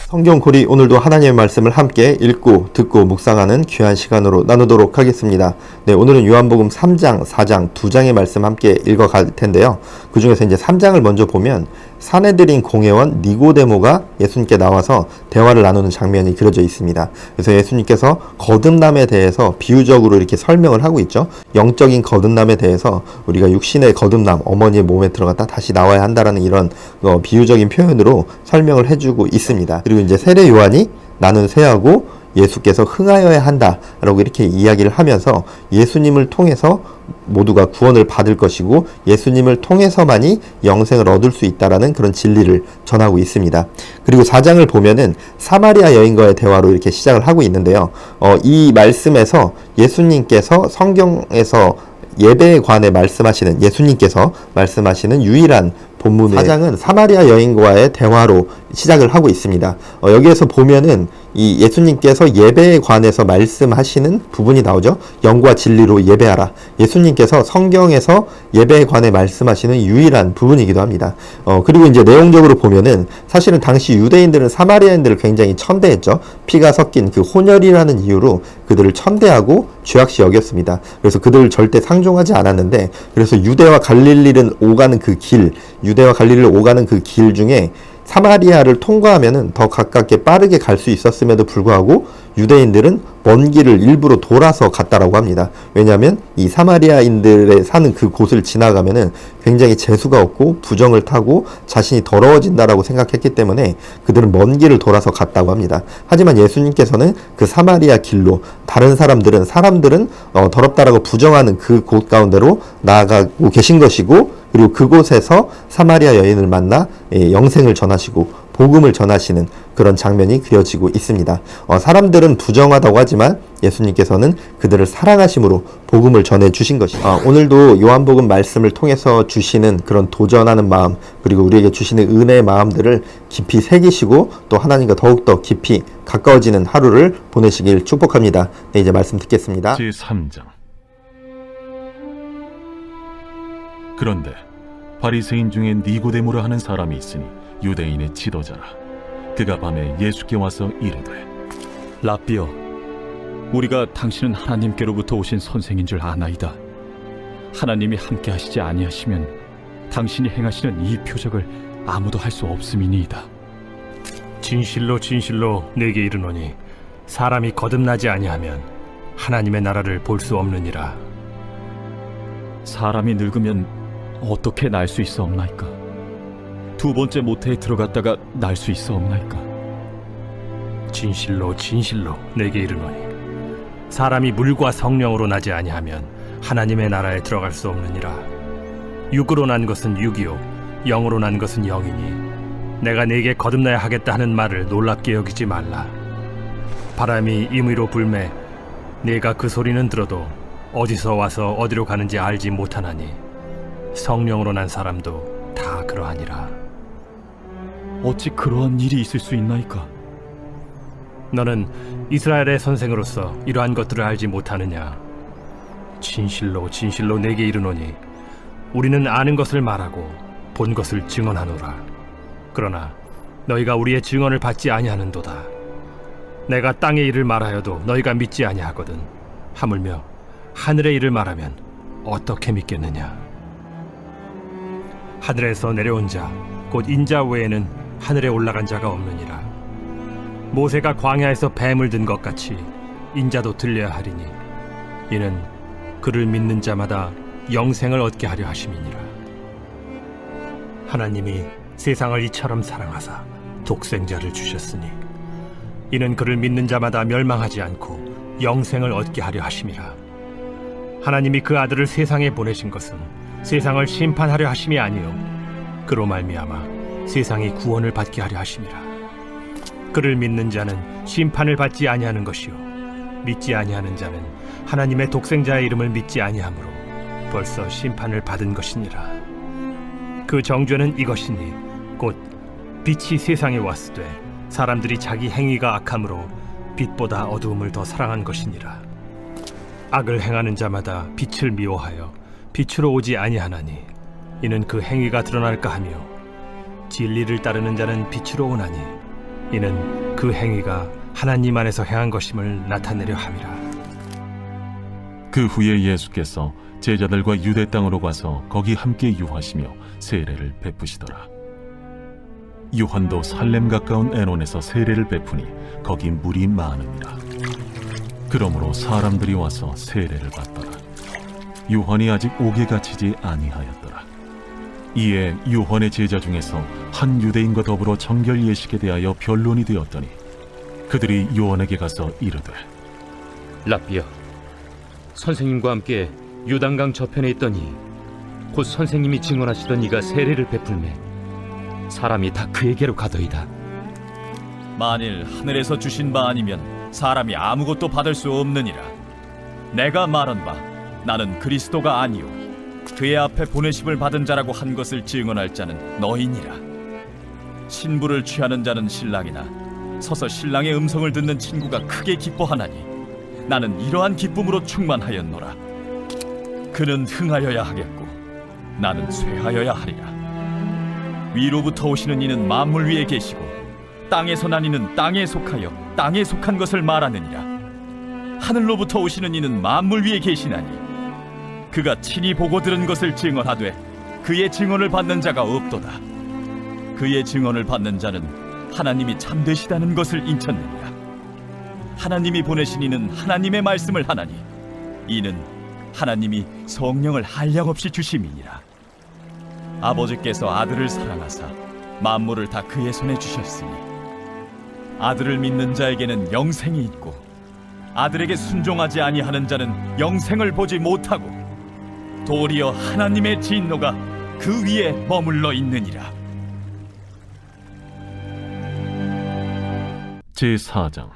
성경코리 오늘도 하나님의 말씀을 함께 읽고 듣고 묵상하는 귀한 시간으로 나누도록 하겠습니다. 네, 오늘은 요한복음 3장, 4장, 2장의 말씀 함께 읽어갈 텐데요. 그 중에서 이제 3장을 먼저 보면 사내들인 공회원 니고데모가 예수님께 나와서 대화를 나누는 장면이 그려져 있습니다. 그래서 예수님께서 거듭남에 대해서 비유적으로 이렇게 설명을 하고 있죠. 영적인 거듭남에 대해서 우리가 육신의 거듭남, 어머니의 몸에 들어갔다 다시 나와야 한다라는 이런 비유적인 표현으로 설명을 해주고 있습니다. 그리고 이제 세례 요한이 나는 쇠하고 예수께서 흥하여야 한다라고 이렇게 이야기를 하면서 예수님을 통해서 모두가 구원을 받을 것이고 예수님을 통해서만이 영생을 얻을 수 있다라는 그런 진리를 전하고 있습니다. 그리고 4장을 보면은 사마리아 여인과의 대화로 이렇게 시작을 하고 있는데요. 이 말씀에서 예수님께서 성경에서 예배에 관해 말씀하시는 예수님께서 말씀하시는 유일한 본문의 4장은 사마리아 여인과의 대화로 시작을 하고 있습니다. 여기에서 보면은 이 예수님께서 예배에 관해서 말씀하시는 부분이 나오죠. 영과 진리로 예배하라. 예수님께서 성경에서 예배에 관해 말씀하시는 유일한 부분이기도 합니다. 그리고 이제 내용적으로 보면은 사실은 당시 유대인들은 사마리아인들을 굉장히 천대했죠. 피가 섞인 그 혼혈이라는 이유로 그들을 천대하고 죄악시 여겼습니다. 그래서 그들을 절대 상종하지 않았는데, 그래서 유대와 갈릴리를 오가는 그 길 중에 사마리아를 통과하면은 더 가깝게 빠르게 갈 수 있었음에도 불구하고 유대인들은 먼 길을 일부러 돌아서 갔다라고 합니다. 왜냐하면 이 사마리아인들의 사는 그 곳을 지나가면은 굉장히 재수가 없고 부정을 타고 자신이 더러워진다라고 생각했기 때문에 그들은 먼 길을 돌아서 갔다고 합니다. 하지만 예수님께서는 그 사마리아 길로 다른 사람들은 더럽다라고 부정하는 그 곳 가운데로 나아가고 계신 것이고, 그리고 그곳에서 사마리아 여인을 만나 영생을 전하시고 복음을 전하시는 그런 장면이 그려지고 있습니다. 사람들은 부정하다고 하지만 예수님께서는 그들을 사랑하심으로 복음을 전해주신 것입니다. 오늘도 요한복음 말씀을 통해서 주시는 그런 도전하는 마음, 그리고 우리에게 주시는 은혜의 마음들을 깊이 새기시고 또 하나님과 더욱더 깊이 가까워지는 하루를 보내시길 축복합니다. 네, 이제 말씀 듣겠습니다. 제3장. 그런데 바리새인 중에 니고데모라 하는 사람이 있으니 유대인의 지도자라. 그가 밤에 예수께 와서 이르되, 랍비여, 우리가 당신은 하나님께로부터 오신 선생인 줄 아나이다. 하나님이 함께 하시지 아니하시면 당신이 행하시는 이 표적을 아무도 할 수 없음이니이다. 진실로 진실로 내게 이르노니 사람이 거듭나지 아니하면 하나님의 나라를 볼 수 없느니라. 사람이 늙으면 어떻게 날 수 있사옵나이까? 두 번째 모태에 들어갔다가 날 수 있사옵나이까? 진실로 진실로 내게 이르노니 사람이 물과 성령으로 나지 아니하면 하나님의 나라에 들어갈 수 없느니라. 육으로 난 것은 육이요 영으로 난 것은 영이니 내가 네게 거듭나야 하겠다 하는 말을 놀랍게 여기지 말라. 바람이 임의로 불매 네가 그 소리는 들어도 어디서 와서 어디로 가는지 알지 못하나니 성령으로 난 사람도 다 그러하니라. 어찌 그러한 일이 있을 수 있나이까? 너는 이스라엘의 선생으로서 이러한 것들을 알지 못하느냐? 진실로 진실로 내게 이르노니 우리는 아는 것을 말하고 본 것을 증언하노라. 그러나 너희가 우리의 증언을 받지 아니하는도다. 내가 땅의 일을 말하여도 너희가 믿지 아니하거든. 하물며 하늘의 일을 말하면 어떻게 믿겠느냐? 하늘에서 내려온 자 곧 인자 외에는 하늘에 올라간 자가 없느니라. 모세가 광야에서 뱀을 든 것 같이 인자도 들려야 하리니 이는 그를 믿는 자마다 영생을 얻게 하려 하심이니라. 하나님이 세상을 이처럼 사랑하사 독생자를 주셨으니 이는 그를 믿는 자마다 멸망하지 않고 영생을 얻게 하려 하심이라. 하나님이 그 아들을 세상에 보내신 것은 세상을 심판하려 하심이 아니요 그로 말미암아 세상이 구원을 받게 하려 하심이라. 그를 믿는 자는 심판을 받지 아니하는 것이요 믿지 아니하는 자는 하나님의 독생자의 이름을 믿지 아니하므로 벌써 심판을 받은 것이니라. 그 정죄는 이것이니 곧 빛이 세상에 왔으되 사람들이 자기 행위가 악함으로 빛보다 어두움을 더 사랑한 것이니라. 악을 행하는 자마다 빛을 미워하여 빛으로 오지 아니하나니 이는 그 행위가 드러날까 하며 진리를 따르는 자는 빛으로 오나니 이는 그 행위가 하나님 안에서 행한 것임을 나타내려 함이라. 그 후에 예수께서 제자들과 유대 땅으로 가서 거기 함께 유하시며 세례를 베푸시더라. 요한도 살렘 가까운 에논에서 세례를 베푸니 거기 물이 많음이라. 그러므로 사람들이 와서 세례를 받더라. 요한이 아직 옥에 갇히지 아니하였더라. 이에 요한의 제자 중에서 한 유대인과 더불어 정결 예식에 대하여 변론이 되었더니 그들이 요한에게 가서 이르되 랍비여, 선생님과 함께 요단강 저편에 있더니 곧 선생님이 증언하시던 이가 세례를 베풀매 사람이 다 그에게로 가더이다. 만일 하늘에서 주신 바 아니면 사람이 아무것도 받을 수 없느니라. 내가 말한 바 나는 그리스도가 아니요 그의 앞에 보내심을 받은 자라고 한 것을 증언할 자는 너희니라. 신부를 취하는 자는 신랑이나 서서 신랑의 음성을 듣는 친구가 크게 기뻐하나니 나는 이러한 기쁨으로 충만하였노라. 그는 흥하여야 하겠고 나는 쇠하여야 하리라. 위로부터 오시는 이는 만물 위에 계시고 땅에서 난 이는 땅에 속하여 땅에 속한 것을 말하느니라. 하늘로부터 오시는 이는 만물 위에 계시나니 그가 친히 보고 들은 것을 증언하되 그의 증언을 받는 자가 없도다. 그의 증언을 받는 자는 하나님이 참되시다는 것을 인쳤느니라. 하나님이 보내신 이는 하나님의 말씀을 하나니 이는 하나님이 성령을 한량없이 주심이니라. 아버지께서 아들을 사랑하사 만물을 다 그의 손에 주셨으니 아들을 믿는 자에게는 영생이 있고 아들에게 순종하지 아니하는 자는 영생을 보지 못하고 도리어 하나님의 진노가 그 위에 머물러 있느니라. 제4장.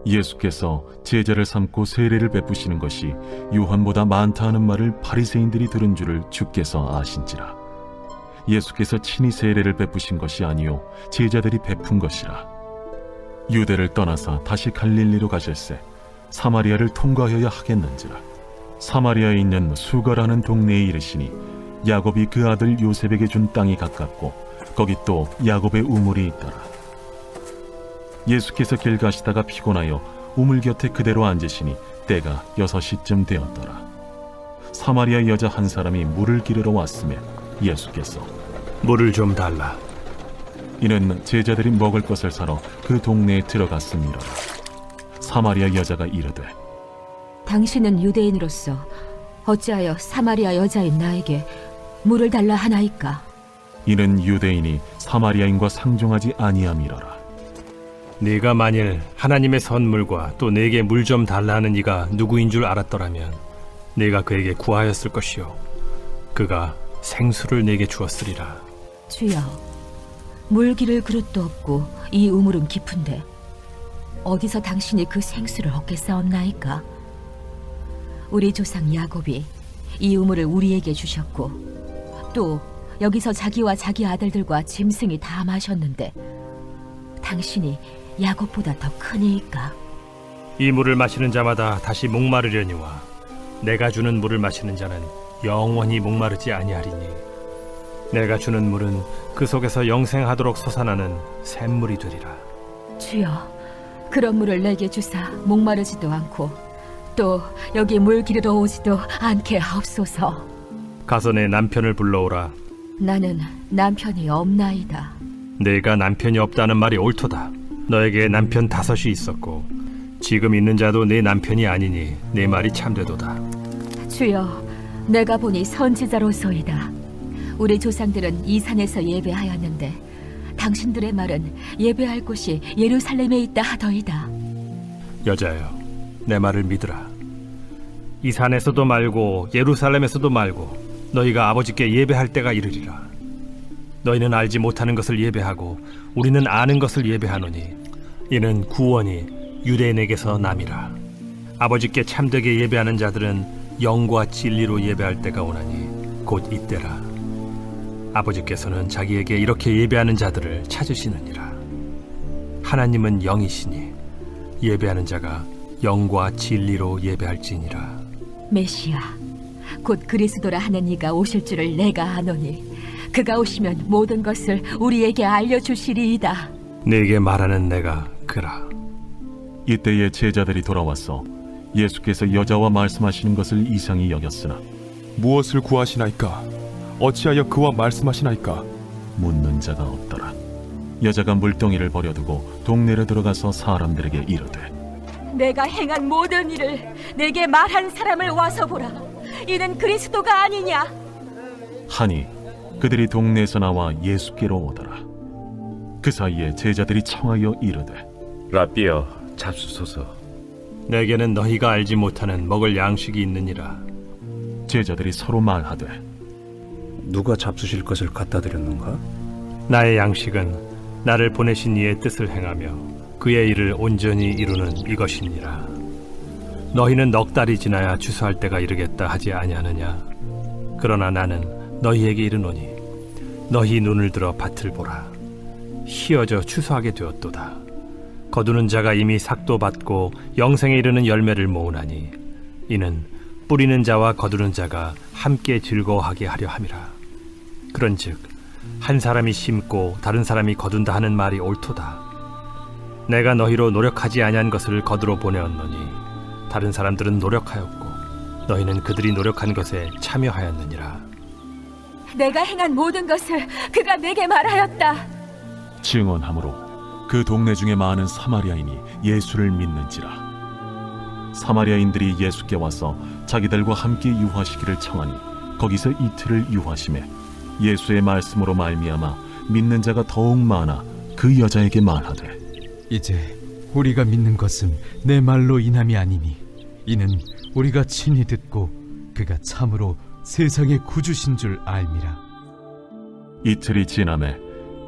예수께서 제자를 삼고 세례를 베푸시는 것이 요한보다 많다 하는 말을 바리새인들이 들은 줄을 주께서 아신지라. 예수께서 친히 세례를 베푸신 것이 아니요 제자들이 베푼 것이라. 유대를 떠나사 다시 갈릴리로 가실새 사마리아를 통과하여야 하겠는지라. 사마리아에 있는 수가라는 동네에 이르시니 야곱이 그 아들 요셉에게 준 땅이 가깝고 거기 또 야곱의 우물이 있더라. 예수께서 길 가시다가 피곤하여 우물 곁에 그대로 앉으시니 때가 6시쯤 되었더라. 사마리아 여자 한 사람이 물을 기르러 왔음에 예수께서 물을 좀 달라. 이는 제자들이 먹을 것을 사러 그 동네에 들어갔음이라. 사마리아 여자가 이르되 당신은 유대인으로서 어찌하여 사마리아 여자인 나에게 물을 달라 하나이까? 이는 유대인이 사마리아인과 상종하지 아니함이로라. 네가 만일 하나님의 선물과 또 내게 물 좀 달라는 이가 누구인 줄 알았더라면 네가 그에게 구하였을 것이요 그가 생수를 내게 주었으리라. 주여, 물 기를 그릇도 없고 이 우물은 깊은데 어디서 당신이 그 생수를 얻겠사옵나이까? 우리 조상 야곱이 이 우물을 우리에게 주셨고 또 여기서 자기와 자기 아들들과 짐승이 다 마셨는데 당신이 야곱보다 더 크니이까? 이 물을 마시는 자마다 다시 목마르려니와 내가 주는 물을 마시는 자는 영원히 목마르지 아니하리니 내가 주는 물은 그 속에서 영생하도록 솟아나는 샘물이 되리라. 주여, 그런 물을 내게 주사 목마르지도 않고 또 여기 물 기르러 오지도 않게 하옵소서. 가서 내 남편을 불러오라. 나는 남편이 없나이다. 내가 남편이 없다는 말이 옳도다. 너에게 남편 5이 있었고 지금 있는 자도 내 남편이 아니니 내 말이 참되도다. 주여, 내가 보니 선지자로소이다. 우리 조상들은 이 산에서 예배하였는데 당신들의 말은 예배할 곳이 예루살렘에 있다 하더이다. 여자여, 내 말을 믿으라. 이 산에서도 말고 예루살렘에서도 말고 너희가 아버지께 예배할 때가 이르리라. 너희는 알지 못하는 것을 예배하고 우리는 아는 것을 예배하노니 이는 구원이 유대인에게서 남이라. 아버지께 참되게 예배하는 자들은 영과 진리로 예배할 때가 오나니 곧 이때라. 아버지께서는 자기에게 이렇게 예배하는 자들을 찾으시느니라. 하나님은 영이시니 예배하는 자가 영과 진리로 예배할지니라. 메시아, 곧 그리스도라 하는 이가 오실 줄을 내가 아노니 그가 오시면 모든 것을 우리에게 알려주시리이다. 네게 말하는 내가 그라. 이때에 제자들이 돌아와서 예수께서 여자와 말씀하시는 것을 이상히 여겼으나 무엇을 구하시나이까? 어찌하여 그와 말씀하시나이까? 묻는 자가 없더라. 여자가 물동이를 버려두고 동네로 들어가서 사람들에게 이르되 내가 행한 모든 일을 내게 말한 사람을 와서 보라. 이는 그리스도가 아니냐? 하니 그들이 동네에서 나와 예수께로 오더라. 그 사이에 제자들이 청하여 이르되 라삐여, 잡수소서. 내게는 너희가 알지 못하는 먹을 양식이 있느니라. 제자들이 서로 말하되 누가 잡수실 것을 갖다 드렸는가? 나의 양식은 나를 보내신 이의 뜻을 행하며 그의 일을 온전히 이루는 이것이니라. 너희는 넉 달이 지나야 추수할 때가 이르겠다 하지 아니하느냐? 그러나 나는 너희에게 이르노니 너희 눈을 들어 밭을 보라. 희어져 추수하게 되었도다. 거두는 자가 이미 삭도 받고 영생에 이르는 열매를 모으나니 이는 뿌리는 자와 거두는 자가 함께 즐거워하게 하려 함이라. 그런즉 한 사람이 심고 다른 사람이 거둔다 하는 말이 옳도다. 내가 너희로 노력하지 아니한 것을 거두러 보내었노니 다른 사람들은 노력하였고 너희는 그들이 노력한 것에 참여하였느니라. 내가 행한 모든 것을 그가 내게 말하였다. 증언하므로 그 동네 중에 많은 사마리아인이 예수를 믿는지라. 사마리아인들이 예수께 와서 자기들과 함께 유하시기를 청하니 거기서 이틀을 유하심에 예수의 말씀으로 말미암아 믿는 자가 더욱 많아 그 여자에게 말하되 이제 우리가 믿는 것은 내 말로 인함이 아니니 이는 우리가 친히 듣고 그가 참으로 세상의 구주신 줄 알미라. 이틀이 지남에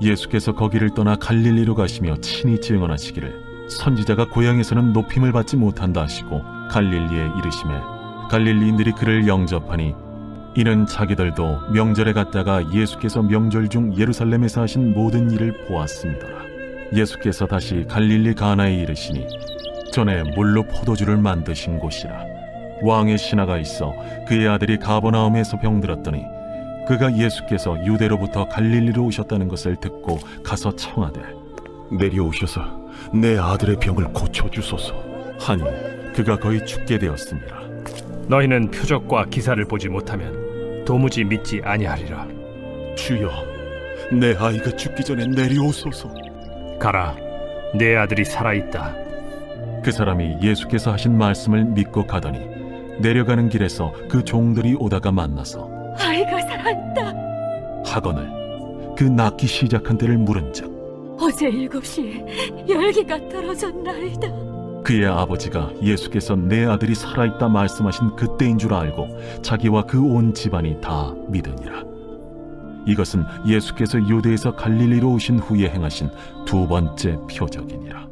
예수께서 거기를 떠나 갈릴리로 가시며 친히 증언하시기를 선지자가 고향에서는 높임을 받지 못한다 하시고 갈릴리에 이르심에 갈릴리인들이 그를 영접하니 이는 자기들도 명절에 갔다가 예수께서 명절 중 예루살렘에서 하신 모든 일을 보았습니다라. 예수께서 다시 갈릴리 가나에 이르시니 전에 물로 포도주를 만드신 곳이라. 왕의 신하가 있어 그의 아들이 가버나움에서 병들었더니 그가 예수께서 유대로부터 갈릴리로 오셨다는 것을 듣고 가서 청하되 내려오셔서 내 아들의 병을 고쳐주소서. 하니 그가 거의 죽게 되었습니다. 너희는 표적과 기사를 보지 못하면 도무지 믿지 아니하리라. 주여, 내 아이가 죽기 전에 내려오소서. 가라, 내 아들이 살아있다. 그 사람이 예수께서 하신 말씀을 믿고 가더니 내려가는 길에서 그 종들이 오다가 만나서 아이가 살아있다. 하거늘 그 낳기 시작한 때를 물은즉 어제 7시에 열기가 떨어졌나이다. 그의 아버지가 예수께서 내 아들이 살아있다 말씀하신 그때인 줄 알고 자기와 그 온 집안이 다 믿으니라. 이것은 예수께서 유대에서 갈릴리로 오신 후에 행하신 두 번째 표적이니라.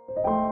네.